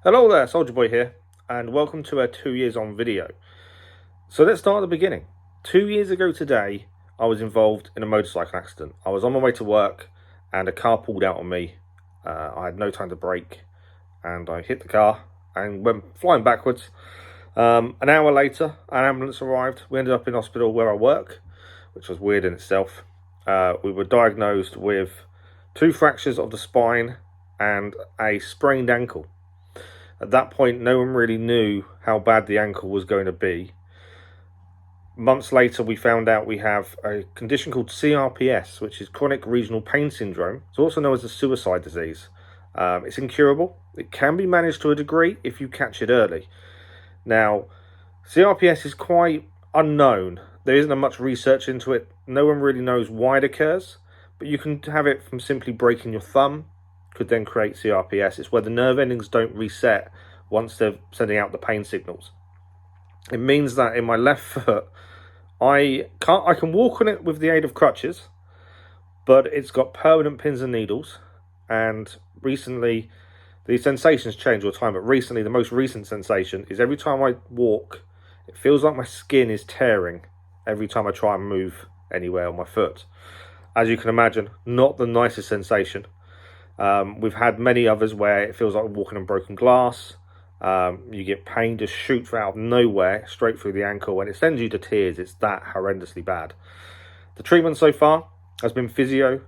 Hello there, Soldier Boy here, and welcome to our 2 years on video. So let's start at the beginning. 2 years ago today, I was involved in a motorcycle accident. I was on my way to work and a car pulled out on me. I had no time to brake and I hit the car and went flying backwards. An hour later, an ambulance arrived. We ended up in hospital where I work, which was weird in itself. We were diagnosed with 2 fractures of the spine and a sprained ankle. At that point, no one really knew how bad the ankle was going to be. Months later, we found out we have a condition called CRPS, which is chronic regional pain syndrome. It's also known as a suicide disease. It's incurable. It can be managed to a degree if you catch it early. Now, CRPS is quite unknown. There isn't much research into it. No one really knows why it occurs, but you can have it from simply breaking your thumb. Could then create CRPS. It's where the nerve endings don't reset once they're sending out the pain signals. It means that in my left foot, I can walk on it with the aid of crutches, but it's got permanent pins and needles. And recently, the sensations change all the time. But recently, the most recent sensation is every time I walk, it feels like my skin is tearing every time I try and move anywhere on my foot. As you can imagine, not the nicest sensation. We've had many others where it feels like walking on broken glass. You get pain just shoot out of nowhere straight through the ankle and it sends you to tears. It's that horrendously bad. The treatment so far has been physio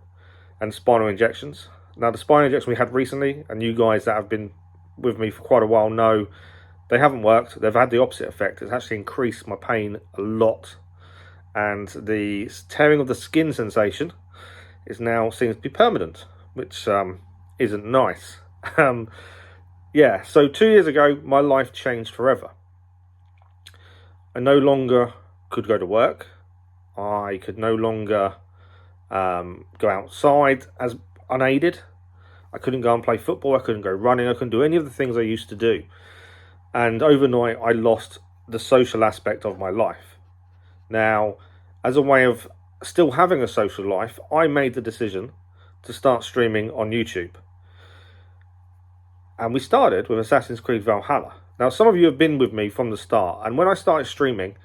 and spinal injections. Now the spinal injection we had recently, and you guys that have been with me for quite a while know they haven't worked. They've had the opposite effect. It's actually increased my pain a lot, and the tearing of the skin sensation is now seems to be permanent, which isn't nice. Yeah, so 2 years ago, my life changed forever. I no longer could go to work. I could no longer go outside as unaided. I couldn't go and play football. I couldn't go running. I couldn't do any of the things I used to do. And overnight, I lost the social aspect of my life. Now, as a way of still having a social life, I made the decision to start streaming on YouTube. And we started with Assassin's Creed Valhalla. Now, some of you have been with me from the start, and when I started streaming,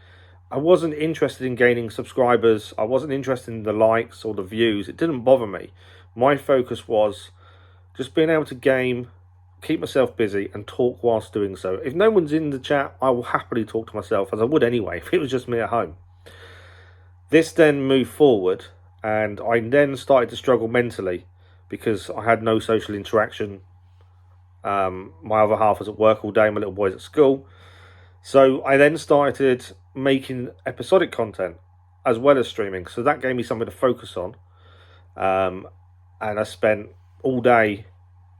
I wasn't interested in gaining subscribers. I wasn't interested in the likes or the views. It didn't bother me. My focus was just being able to game, keep myself busy, and talk whilst doing so. If no one's in the chat, I will happily talk to myself, as I would anyway, if it was just me at home. This then moved forward, and I then started to struggle mentally because I had no social interaction. My other half was at work all day, my little boy's at school. So I then started making episodic content as well as streaming. So that gave me something to focus on. And I spent all day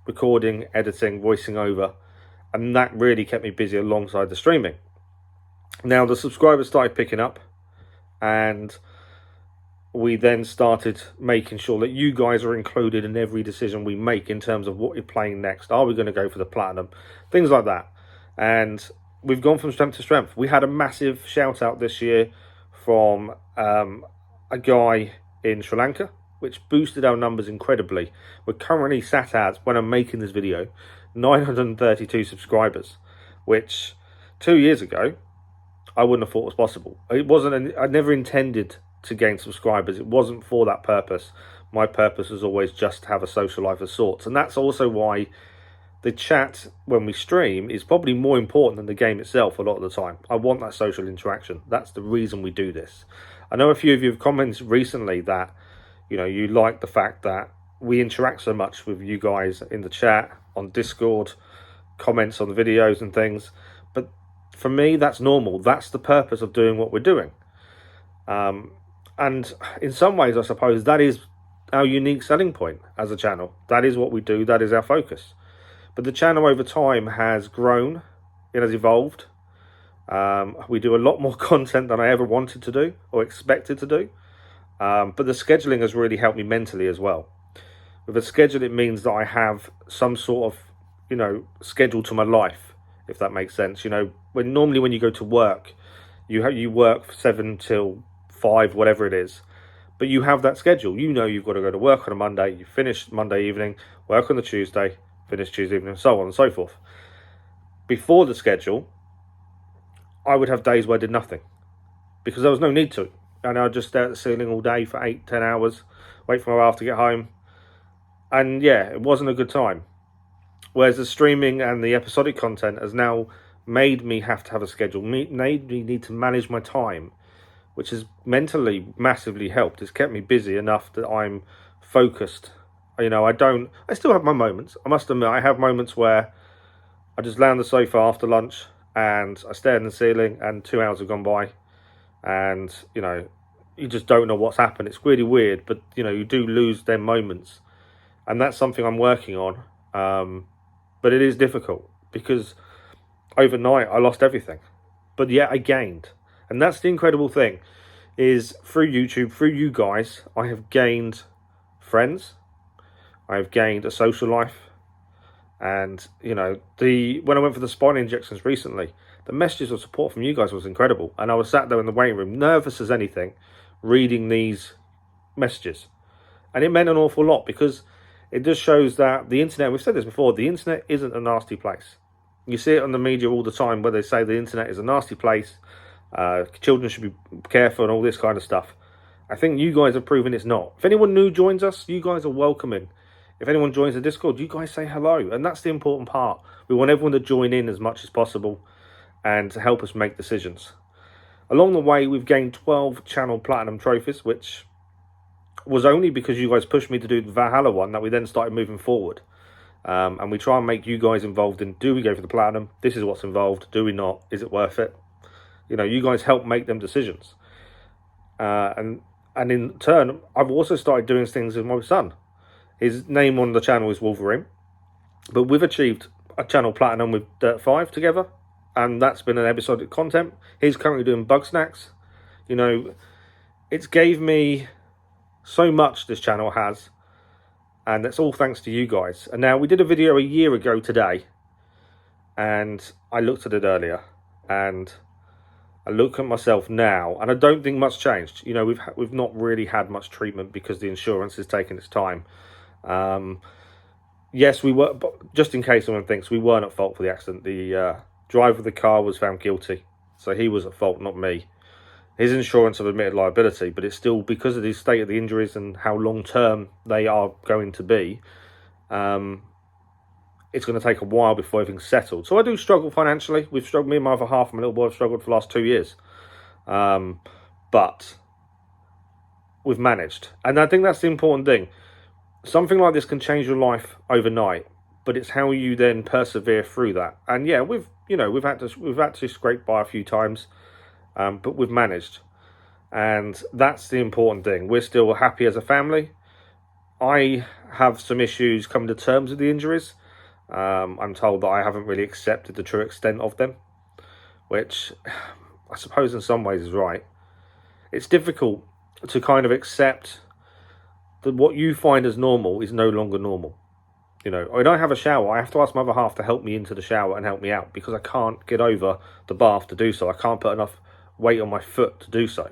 recording, editing, voicing over. And that really kept me busy alongside the streaming. Now the subscribers started picking up. And we then started making sure that you guys are included in every decision we make in terms of what you're playing next. Are we going to go for the platinum? Things like that. And we've gone from strength to strength. We had a massive shout out this year from a guy in Sri Lanka, which boosted our numbers incredibly. We're currently sat at, when I'm making this video, 932 subscribers, which 2 years ago, I wouldn't have thought was possible. I never intended to gain subscribers. It wasn't for that purpose. My purpose was always just to have a social life of sorts. And that's also why the chat when we stream is probably more important than the game itself a lot of the time. I want that social interaction. That's the reason we do this. I know a few of you have commented recently that, you like the fact that we interact so much with you guys in the chat, on Discord, comments on the videos and things. But for me, that's normal. That's the purpose of doing what we're doing. And in some ways, I suppose, that is our unique selling point as a channel. That is what we do. That is our focus. But the channel over time has grown. It has evolved. We do a lot more content than I ever wanted to do or expected to do. But the scheduling has really helped me mentally as well. With a schedule, it means that I have some sort of, schedule to my life, if that makes sense. When you go to work, you work 7 till 5, whatever it is, but you have that schedule. You've got to go to work on a Monday, you finish Monday evening, work on the Tuesday, finish Tuesday evening, and so on and so forth. before the schedule, I would have days where I did nothing because there was no need to. And I'd just stare at the ceiling all day for 8-10 hours, wait for my wife to get home. And yeah, it wasn't a good time. Whereas the streaming and the episodic content has now made me have to have a schedule, made me need to manage my time, which has mentally massively helped. It's kept me busy enough that I'm focused. You know, I still have my moments. I must admit, I have moments where I just lay on the sofa after lunch and I stare at the ceiling and 2 hours have gone by and, you know, you just don't know what's happened. It's really weird, but, you know, you do lose them moments. And that's something I'm working on. But it is difficult because overnight I lost everything. But yet I gained. And that's the incredible thing, is through YouTube, through you guys, I have gained friends. I have gained a social life. And, you know, when I went for the spine injections recently, the messages of support from you guys was incredible. And I was sat there in the waiting room, nervous as anything, reading these messages. And it meant an awful lot because it just shows that the internet, we've said this before, the internet isn't a nasty place. You see it on the media all the time where they say the internet is a nasty place, children should be careful and all this kind of stuff. I think you guys have proven it's not. If anyone new joins us, you guys are welcoming. If anyone joins the Discord, you guys say hello. And that's the important part. We want everyone to join in as much as possible and to help us make decisions. Along the way, we've gained 12 channel platinum trophies, which was only because you guys pushed me to do the Valhalla one that we then started moving forward. And we try and make you guys involved in, do we go for the platinum? This is what's involved. Do we not? Is it worth it? You know, you guys help make them decisions. And in turn, I've also started doing things with my son. His name on the channel is Wolverine. But we've achieved a channel platinum with Dirt 5 together. And that's been an episodic content. He's currently doing Bug Snacks. You know, it's gave me so much, this channel has. And that's all thanks to you guys. And now we did a video a year ago today. And I looked at it earlier. And I look at myself now. And I don't think much changed. You know, we've not really had much treatment because the insurance has taken its time. Yes, we were, but just in case someone thinks, we weren't at fault for the accident. The driver of the car was found guilty. So he was at fault, not me. His insurance have admitted liability, but it's still because of the state of the injuries and how long-term they are going to be, it's going to take a while before everything's settled. So I do struggle financially. We've struggled, me and my other half, my little boy, have struggled for the last 2 years. But we've managed. And I think that's the important thing. Something like this can change your life overnight, but it's how you then persevere through that. And yeah, we've had to scrape by a few times. But we've managed, and that's the important thing. We're still happy as a family. I have some issues coming to terms with the injuries. I'm told that I haven't really accepted the true extent of them, which I suppose in some ways is right. It's difficult to kind of accept that what you find as normal is no longer normal. You know, when I have a shower, I have to ask my other half to help me into the shower and help me out because I can't get over the bath to do so. I can't put enough weight on my foot to do so.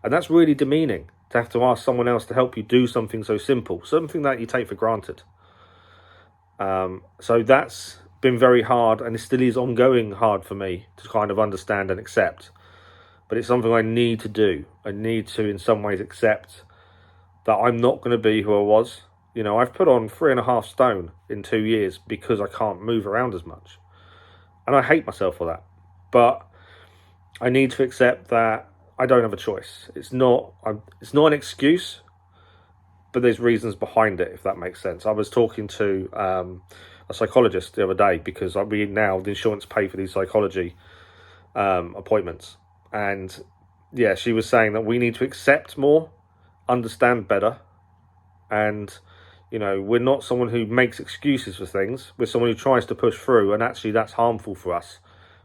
And that's really demeaning, to have to ask someone else to help you do something so simple, something that you take for granted. So that's been very hard, and it still is ongoing hard for me to kind of understand and accept. But it's something I need to do. I need to, in some ways, accept that I'm not going to be who I was. You know, I've put on 3.5 stone in 2 years because I can't move around as much. And I hate myself for that. But I need to accept that I don't have a choice. It's not an excuse, but there's reasons behind it, if that makes sense. I was talking to a psychologist the other day because the insurance pay for these psychology appointments. And yeah, she was saying that we need to accept more, understand better. And, you know, we're not someone who makes excuses for things. We're someone who tries to push through, and actually that's harmful for us.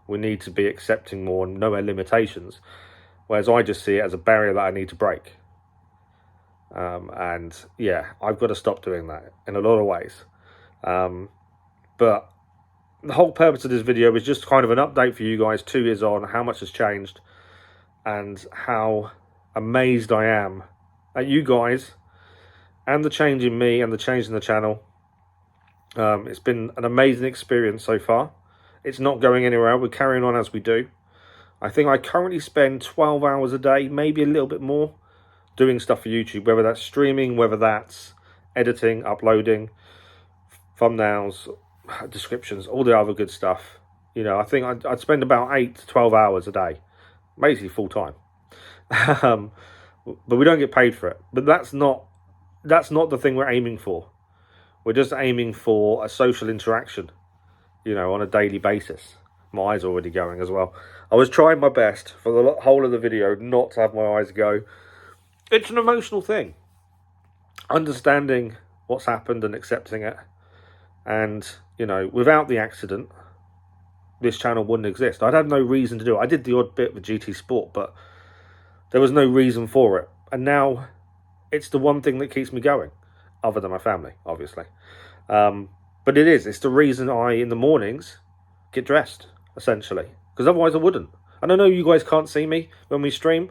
We need to be accepting more and know our limitations. Whereas I just see it as a barrier that I need to break. And yeah, I've got to stop doing that in a lot of ways. But the whole purpose of this video is just kind of an update for you guys 2 years on, how much has changed and how amazed I am at you guys and the change in me and the change in the channel. It's been an amazing experience so far. It's not going anywhere. We're carrying on as we do. I think I currently spend 12 hours a day, maybe a little bit more, doing stuff for YouTube, whether that's streaming, whether that's editing, uploading, thumbnails, descriptions, all the other good stuff. You know, I think I'd spend about 8 to 12 hours a day, basically full time. But we don't get paid for it. But that's not the thing we're aiming for. We're just aiming for a social interaction, you know, on a daily basis. My eyes are already going as well. I was trying my best for the whole of the video not to have my eyes go. It's an emotional thing. Understanding what's happened and accepting it. And, you know, without the accident, this channel wouldn't exist. I'd have no reason to do it. I did the odd bit with GT Sport, but there was no reason for it. And now it's the one thing that keeps me going, other than my family, obviously. But it's the reason I, in the mornings, get dressed, essentially. Because otherwise I wouldn't. And I know you guys can't see me when we stream,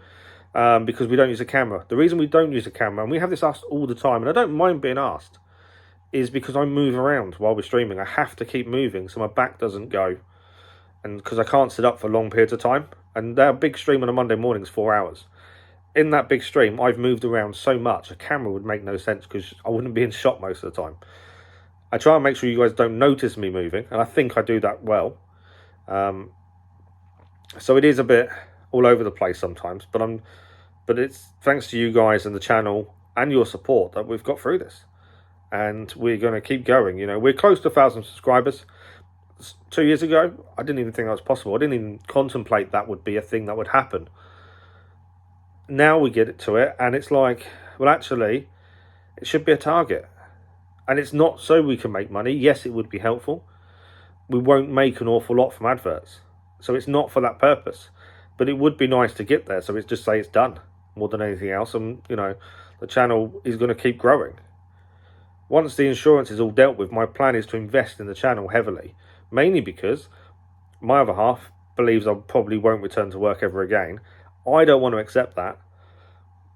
because we don't use a camera. The reason we don't use a camera, and we have this asked all the time, and I don't mind being asked, is because I move around while we're streaming. I have to keep moving so my back doesn't go. And because I can't sit up for long periods of time. And our big stream on a Monday morning is 4 hours. In that big stream, I've moved around so much, a camera would make no sense because I wouldn't be in shot most of the time. I try and make sure you guys don't notice me moving, and I think I do that well. So it is a bit all over the place sometimes, but it's thanks to you guys and the channel and your support that we've got through this. And we're going to keep going. You know, we're close to 1,000 subscribers. 2 years ago, I didn't even think that was possible. I didn't even contemplate that would be a thing that would happen. Now we get to it, and it's like, well, actually, it should be a target. And it's not so we can make money. Yes, it would be helpful. We won't make an awful lot from adverts. So it's not for that purpose. But it would be nice to get there. So it's just say it's done more than anything else. And, you know, the channel is going to keep growing. Once the insurance is all dealt with, my plan is to invest in the channel heavily. Mainly because my other half believes I probably won't return to work ever again. I don't want to accept that.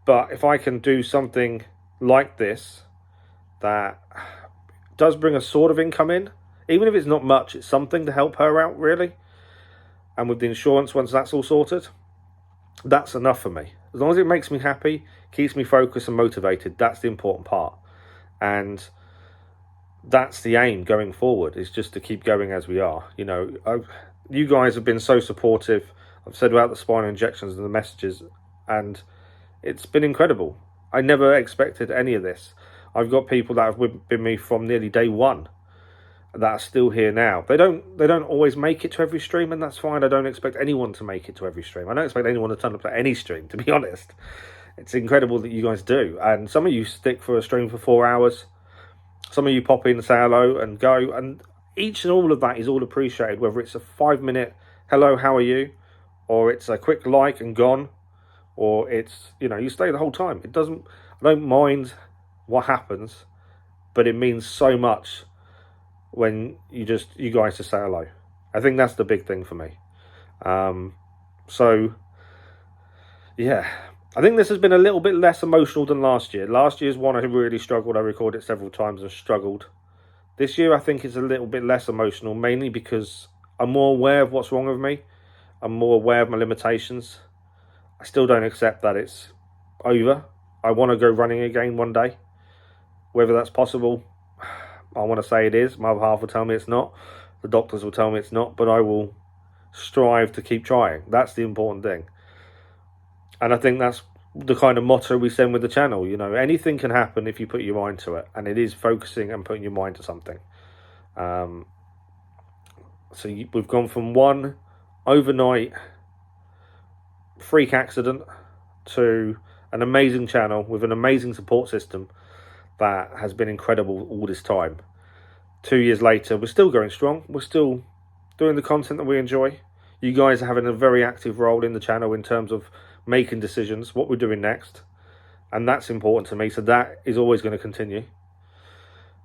But if I can do something like this that does bring a sort of income in, even if it's not much, it's something to help her out, really. And with the insurance, once that's all sorted, that's enough for me. As long as it makes me happy, keeps me focused and motivated, that's the important part. And that's the aim going forward, is just to keep going as we are. You know, you guys have been so supportive. I've said about the spinal injections and the messages, and it's been incredible. I never expected any of this. I've got people that have been with me from nearly day one that are still here now. They don't always make it to every stream, and that's fine. I don't expect anyone to make it to every stream. I don't expect anyone to turn up at any stream, to be honest. It's incredible that you guys do. And some of you stick for a stream for 4 hours. Some of you pop in, say hello and go. And each and all of that is all appreciated, whether it's a 5-minute hello, how are you? Or it's a quick like and gone. Or it's, you know, you stay the whole time. I don't mind what happens, but it means so much when you guys just say hello. I think that's the big thing for me. So, yeah. I think this has been a little bit less emotional than last year. Last year's one I really struggled. I recorded it several times and struggled. This year I think it's a little bit less emotional, mainly because I'm more aware of what's wrong with me. I'm more aware of my limitations. I still don't accept that it's over. I want to go running again one day. Whether that's possible, I want to say it is. My other half will tell me it's not. The doctors will tell me it's not. But I will strive to keep trying. That's the important thing. And I think that's the kind of motto we send with the channel. You know, anything can happen if you put your mind to it. And it is focusing and putting your mind to something. We've gone from one overnight freak accident to an amazing channel with an amazing support system that has been incredible all this time. 2 years later, we're still going strong. We're still doing the content that we enjoy. You guys are having a very active role in the channel in terms of making decisions, what we're doing next. And that's important to me. So that is always going to continue.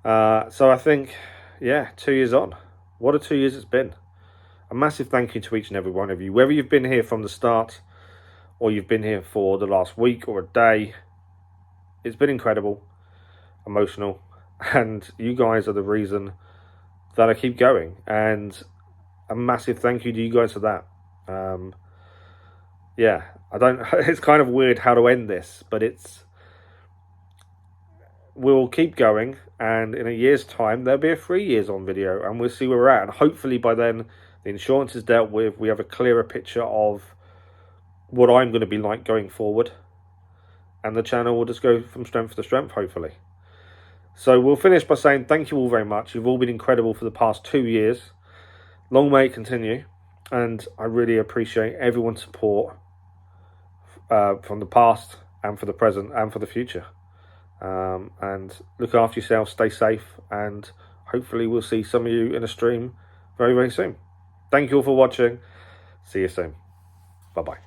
So I think, yeah, 2 years on. What a 2 years it's been. A massive thank you to each and every one of you. Whether you've been here from the start or you've been here for the last week or a day, it's been incredible, emotional. And you guys are the reason that I keep going. And a massive thank you to you guys for that. Yeah, I don't. It's kind of weird how to end this, but we'll keep going, and in a year's time there'll be a 3 years on video, and we'll see where we're at, and hopefully by then the insurance is dealt with, we have a clearer picture of what I'm going to be like going forward, and the channel will just go from strength to strength, hopefully. So we'll finish by saying thank you all very much. You've all been incredible for the past 2 years. Long may it continue, and I really appreciate everyone's support from the past and for the present and for the future. And look after yourself, stay safe, and hopefully we'll see some of you in a stream very, very soon. Thank you all for watching. See you soon. Bye-bye.